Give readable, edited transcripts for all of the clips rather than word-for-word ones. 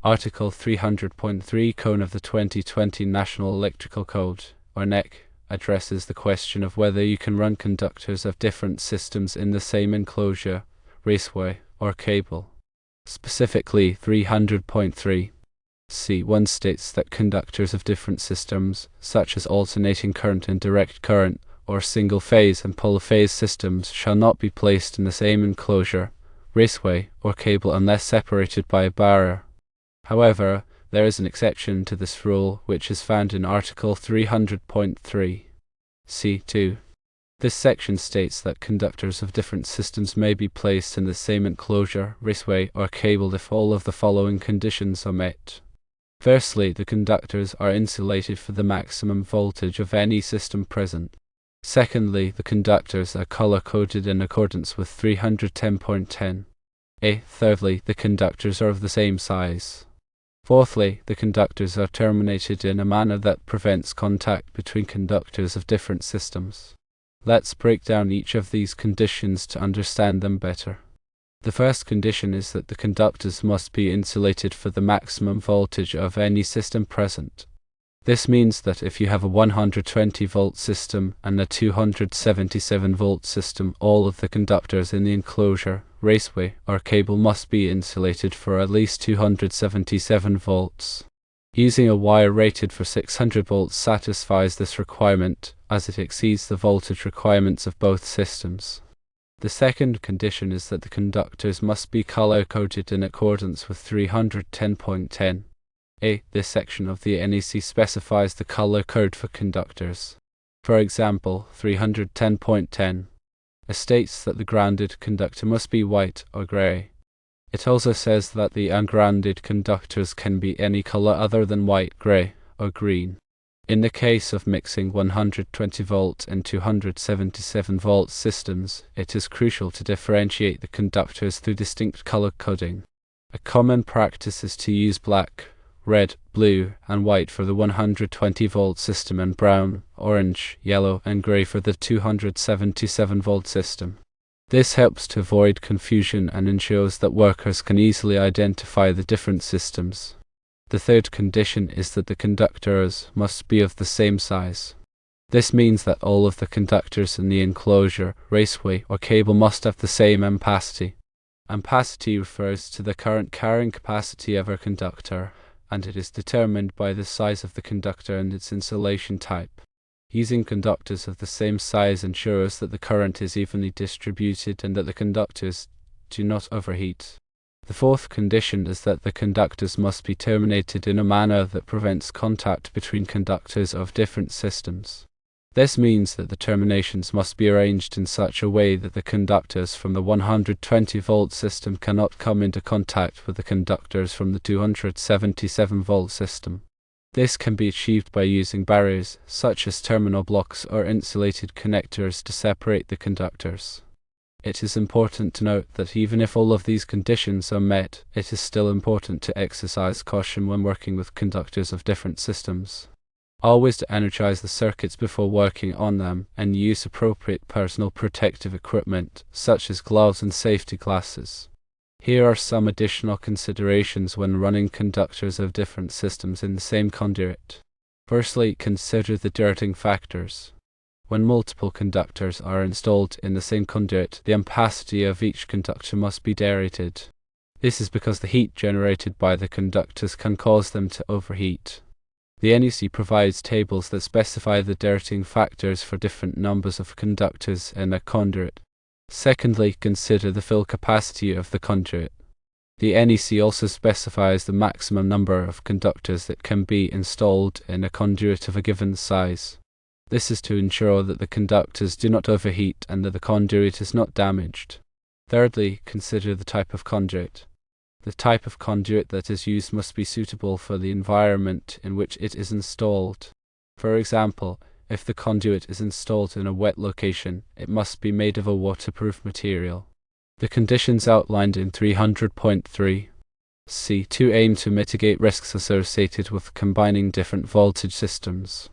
Article 300.3 Code of the 2020 National Electrical Code, or NEC, addresses the question of whether you can run conductors of different systems in the same enclosure, raceway, or cable. Specifically, 300.3 C1 states that conductors of different systems, such as alternating current and direct current, or single-phase and polyphase systems, shall not be placed in the same enclosure, raceway, or cable unless separated by a barrier. However, there is an exception to this rule, which is found in Article 300.3 C2. This section states that conductors of different systems may be placed in the same enclosure, raceway, or cable if all of the following conditions are met. Firstly, the conductors are insulated for the maximum voltage of any system present. Secondly, the conductors are color-coded in accordance with 310.10. Thirdly, the conductors are of the same size. Fourthly, the conductors are terminated in a manner that prevents contact between conductors of different systems. Let's break down each of these conditions to understand them better. The first condition is that the conductors must be insulated for the maximum voltage of any system present. This means that if you have a 120-volt system and a 277-volt system, all of the conductors in the enclosure, raceway, or cable must be insulated for at least 277 volts. Using a wire rated for 600 volts satisfies this requirement, as it exceeds the voltage requirements of both systems. The second condition is that the conductors must be color-coded in accordance with 310.10. This section of the NEC specifies the color code for conductors. For example, 310.10 states that the grounded conductor must be white or grey. It also says that the ungrounded conductors can be any color other than white, grey, or green. In the case of mixing 120-volt and 277-volt systems, it is crucial to differentiate the conductors through distinct color coding. A common practice is to use black, red, blue, and white for the 120-volt system and brown, orange, yellow, and grey for the 277-volt system. This helps to avoid confusion and ensures that workers can easily identify the different systems. The third condition is that the conductors must be of the same size. This means that all of the conductors in the enclosure, raceway, or cable must have the same ampacity. Ampacity refers to the current carrying capacity of a conductor, and it is determined by the size of the conductor and its insulation type. Using conductors of the same size ensures that the current is evenly distributed and that the conductors do not overheat. The fourth condition is that the conductors must be terminated in a manner that prevents contact between conductors of different systems. This means that the terminations must be arranged in such a way that the conductors from the 120-volt system cannot come into contact with the conductors from the 277-volt system. This can be achieved by using barriers, such as terminal blocks or insulated connectors, to separate the conductors. It is important to note that even if all of these conditions are met, it is still important to exercise caution when working with conductors of different systems. Always to energize the circuits before working on them, and use appropriate personal protective equipment, such as gloves and safety glasses. Here are some additional considerations when running conductors of different systems in the same conduit. Firstly, consider the dirting factors. When multiple conductors are installed in the same conduit, the ampacity of each conductor must be derated. This is because the heat generated by the conductors can cause them to overheat. The NEC provides tables that specify the dirting factors for different numbers of conductors in a conduit. Secondly, consider the fill capacity of the conduit. The NEC also specifies the maximum number of conductors that can be installed in a conduit of a given size. This is to ensure that the conductors do not overheat and that the conduit is not damaged. Thirdly, consider the type of conduit. The type of conduit that is used must be suitable for the environment in which it is installed. For example, if the conduit is installed in a wet location, it must be made of a waterproof material. The conditions outlined in 300.3 C2 aim to mitigate risks associated with combining different voltage systems.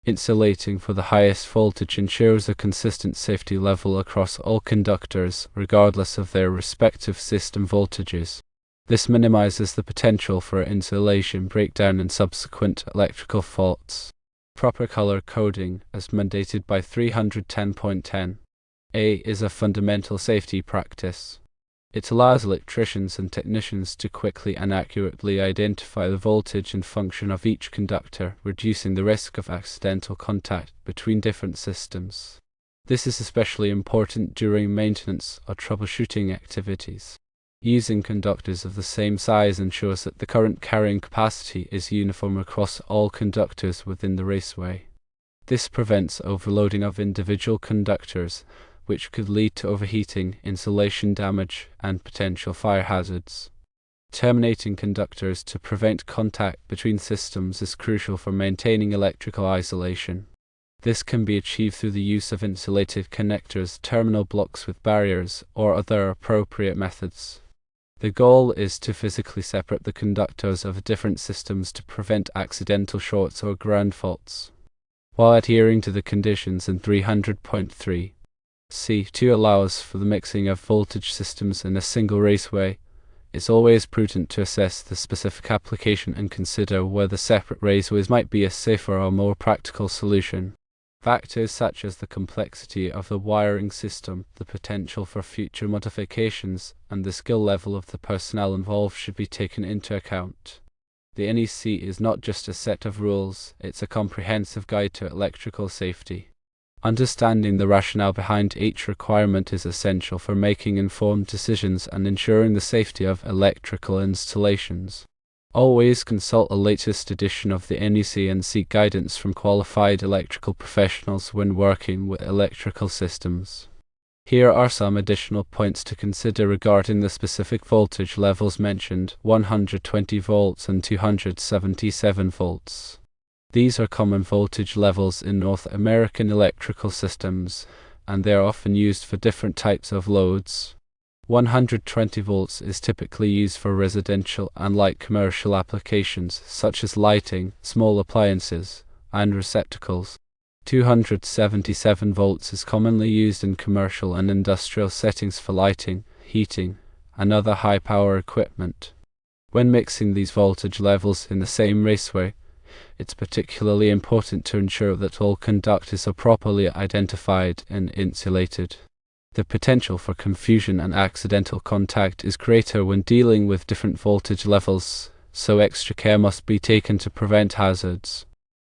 Insulating for the highest voltage ensures a consistent safety level across all conductors, regardless of their respective system voltages. This minimizes the potential for insulation breakdown and subsequent electrical faults. Proper color coding, as mandated by 310.10a, is a fundamental safety practice. It allows electricians and technicians to quickly and accurately identify the voltage and function of each conductor, reducing the risk of accidental contact between different systems. This is especially important during maintenance or troubleshooting activities. Using conductors of the same size ensures that the current carrying capacity is uniform across all conductors within the raceway. This prevents overloading of individual conductors, which could lead to overheating, insulation damage, and potential fire hazards. Terminating conductors to prevent contact between systems is crucial for maintaining electrical isolation. This can be achieved through the use of insulated connectors, terminal blocks with barriers, or other appropriate methods. The goal is to physically separate the conductors of different systems to prevent accidental shorts or ground faults. While adhering to the conditions in 300.3, C2 allows for the mixing of voltage systems in a single raceway, it's always prudent to assess the specific application and consider whether separate raceways might be a safer or more practical solution. Factors such as the complexity of the wiring system, the potential for future modifications, and the skill level of the personnel involved should be taken into account. The NEC is not just a set of rules, it's a comprehensive guide to electrical safety. Understanding the rationale behind each requirement is essential for making informed decisions and ensuring the safety of electrical installations. Always consult the latest edition of the NEC and seek guidance from qualified electrical professionals when working with electrical systems. Here are some additional points to consider regarding the specific voltage levels mentioned: 120 volts and 277 volts. These are common voltage levels in North American electrical systems, and they are often used for different types of loads. 120 volts is typically used for residential and light commercial applications, such as lighting, small appliances, and receptacles. 277 volts is commonly used in commercial and industrial settings for lighting, heating, and other high-power equipment. When mixing these voltage levels in the same raceway, it's particularly important to ensure that all conductors are properly identified and insulated. The potential for confusion and accidental contact is greater when dealing with different voltage levels, so extra care must be taken to prevent hazards.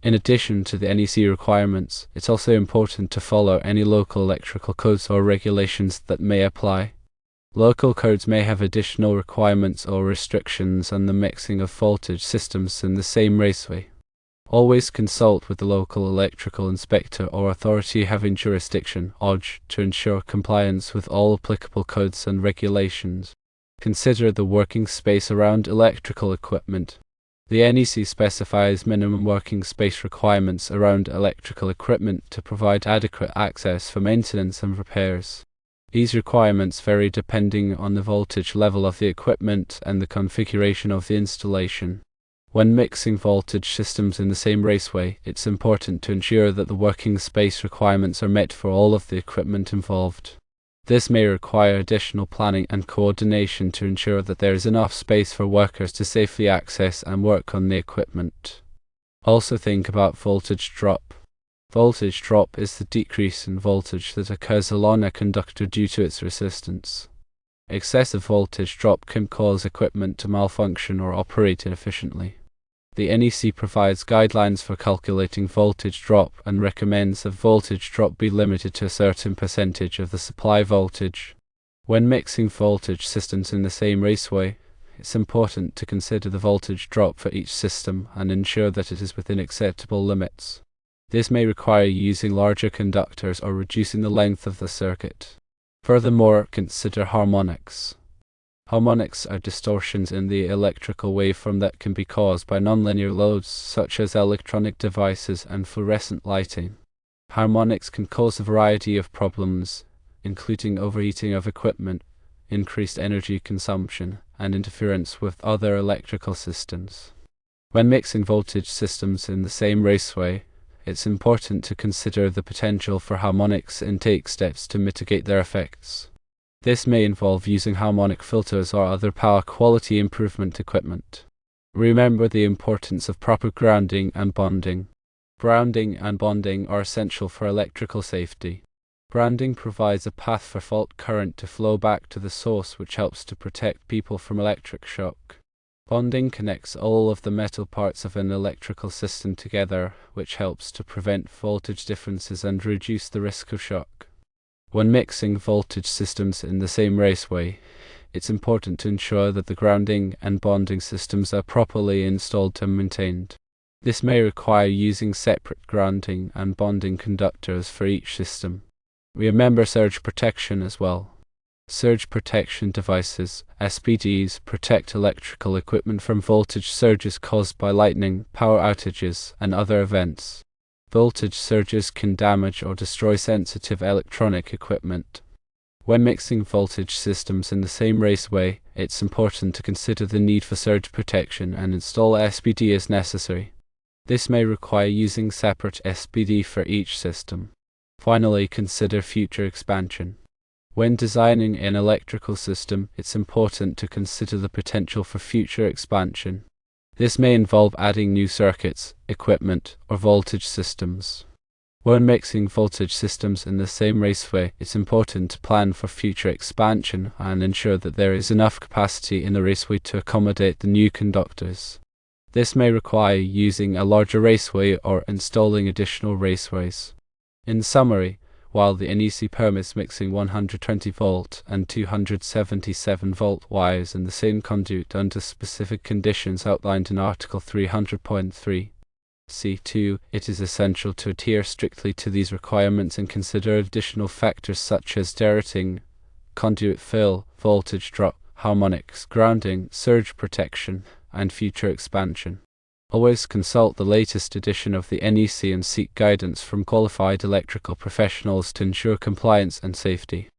In addition to the NEC requirements, it's also important to follow any local electrical codes or regulations that may apply. Local codes may have additional requirements or restrictions on the mixing of voltage systems in the same raceway. Always consult with the local electrical inspector or authority having jurisdiction (OJ) to ensure compliance with all applicable codes and regulations. Consider the working space around electrical equipment. The NEC specifies minimum working space requirements around electrical equipment to provide adequate access for maintenance and repairs. These requirements vary depending on the voltage level of the equipment and the configuration of the installation. When mixing voltage systems in the same raceway, it's important to ensure that the working space requirements are met for all of the equipment involved. This may require additional planning and coordination to ensure that there is enough space for workers to safely access and work on the equipment. Also think about voltage drop. Voltage drop is the decrease in voltage that occurs along a conductor due to its resistance. Excessive voltage drop can cause equipment to malfunction or operate inefficiently. The NEC provides guidelines for calculating voltage drop and recommends that voltage drop be limited to a certain percentage of the supply voltage. When mixing voltage systems in the same raceway, it's important to consider the voltage drop for each system and ensure that it is within acceptable limits. This may require using larger conductors or reducing the length of the circuit. Furthermore, consider harmonics. Harmonics are distortions in the electrical waveform that can be caused by nonlinear loads such as electronic devices and fluorescent lighting. Harmonics can cause a variety of problems, including overheating of equipment, increased energy consumption, and interference with other electrical systems. When mixing voltage systems in the same raceway, it's important to consider the potential for harmonics and take steps to mitigate their effects. This may involve using harmonic filters or other power quality improvement equipment. Remember the importance of proper grounding and bonding. Grounding and bonding are essential for electrical safety. Grounding provides a path for fault current to flow back to the source, which helps to protect people from electric shock. Bonding connects all of the metal parts of an electrical system together, which helps to prevent voltage differences and reduce the risk of shock. When mixing voltage systems in the same raceway, it's important to ensure that the grounding and bonding systems are properly installed and maintained. This may require using separate grounding and bonding conductors for each system. Remember surge protection as well. Surge protection devices, SPDs, protect electrical equipment from voltage surges caused by lightning, power outages, and other events. Voltage surges can damage or destroy sensitive electronic equipment. When mixing voltage systems in the same raceway, it's important to consider the need for surge protection and install SPD as necessary. This may require using separate SPD for each system. Finally, consider future expansion. When designing an electrical system, it's important to consider the potential for future expansion. This may involve adding new circuits, equipment, or voltage systems. When mixing voltage systems in the same raceway, it's important to plan for future expansion and ensure that there is enough capacity in the raceway to accommodate the new conductors. This may require using a larger raceway or installing additional raceways. In summary, while the NEC permits mixing 120 volt and 277 volt wires in the same conduit under specific conditions outlined in Article 300.3 C2, it is essential to adhere strictly to these requirements and consider additional factors such as derriting, conduit fill, voltage drop, harmonics, grounding, surge protection, and future expansion. Always consult the latest edition of the NEC and seek guidance from qualified electrical professionals to ensure compliance and safety.